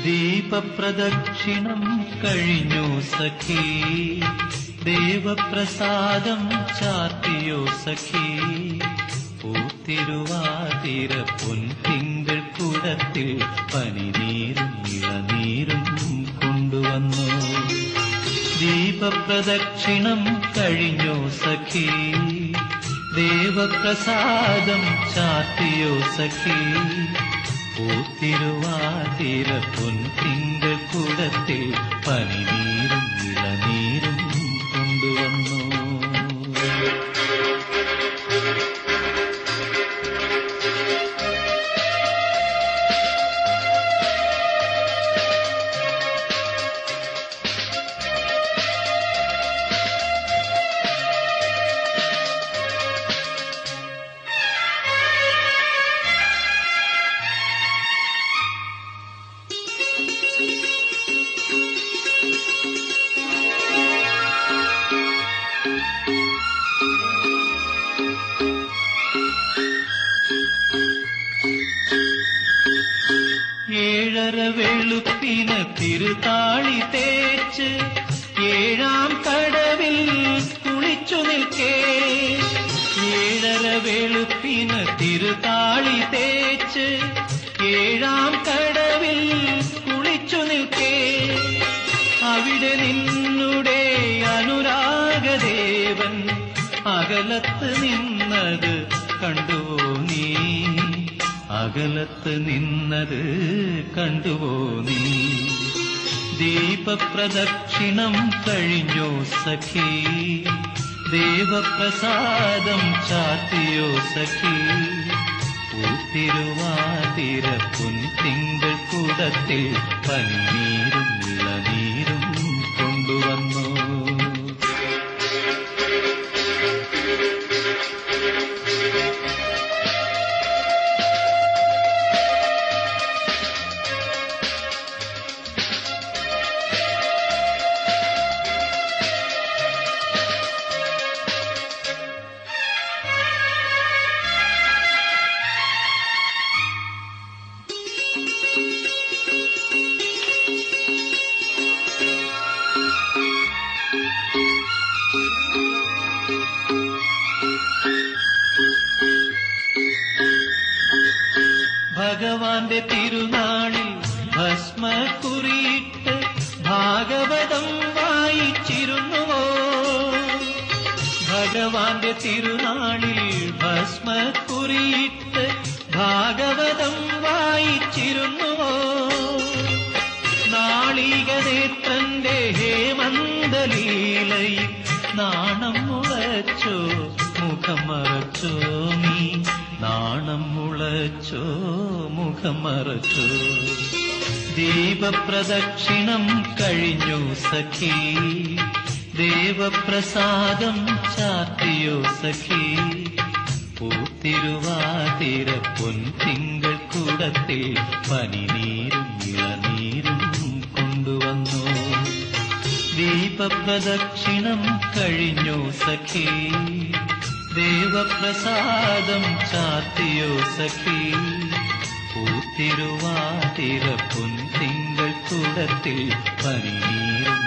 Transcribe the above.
ദീപപ്രദക്ഷിണം കഴിഞ്ഞു സഖി, ദേവപ്രസാദം ചാർത്തിയോ സഖി. പൂത്തിരുവാതിര പൊൻതിങ്കൾ കുടത്തിൽ പനിനീരും ഇളനീരും കൊണ്ടുവന്നു. ദീപപ്രദക്ഷിണം കഴിഞ്ഞു സഖി, ദേവപ്രസാദം ചാർത്തിയോ സഖി. പൂത്തിരുവാതിര പൊൻതിങ്കൾ കുടത്തിൽ പനിനീരും ഇളനീരും കൊണ്ടുവന്നു. ഏഴര വെളുപ്പിന് തിരുതാളി തേച്ച് ഏഴാം കടവിൽ കുളിച്ചു നിൽക്കേ. ഏഴര വെളുപ്പിന് തിരുതാളി തേച്ച് ഏഴാം കടവിൽ കുളിച്ചു നിൽക്കേ. അവിടെ നിന്നുടെ അനുരാഗദേവൻ അകലത്ത് നിന്നത് കണ്ടുവോ നീ? അകലത്ത് നിന്നത് കണ്ടുവോ നീ? ദീപപ്രദക്ഷിണം കഴിഞ്ഞോ സഖി, ദേവപ്രസാദം ചാർത്തിയോ സഖി. പൂത്തിരുവാതിര പൊൻതിങ്കൾ കുടത്തിൽ പനിനീരും ഇളനീരും കൊണ്ടുവന്നു. ഭഗവാന്റെ തിരുനാളിൽ ഭസ്മക്കുറിയിട്ട് ഭാഗവതം വായിച്ചിരുന്നുവോ? ഭഗവാന്റെ തിരുനാളിൽ ഭസ്മക്കുറിയിട്ട് ഭാഗവതം വായിച്ചിരുന്നുവോ? നാളികനേത്രന്റെ ഹേമന്തലീലയിൽ നാണം മുളച്ചോ മുഖം മറച്ചോ നീ? നാണം മുളച്ചോ മുഖം മറച്ചോ? ദീപപ്രദക്ഷിണം കഴിഞ്ഞു സഖി, ദേവപ്രസാദം ചാർത്തിയോ സഖി. പൂത്തിരുവാതിര പൊൻതിങ്കൾ കുടത്തിൽ പനിനീരും ഇളനീരും കൊണ്ടുവന്നു. ദീപപ്രദക്ഷിണം കഴിഞ്ഞു സഖി, ദേവപ്രസാദം ചാർത്തിയോ സഖി. പൂത്തിരുവാതിര പൊൻതിങ്കൾ കുടത്തിൽ പനിനീരും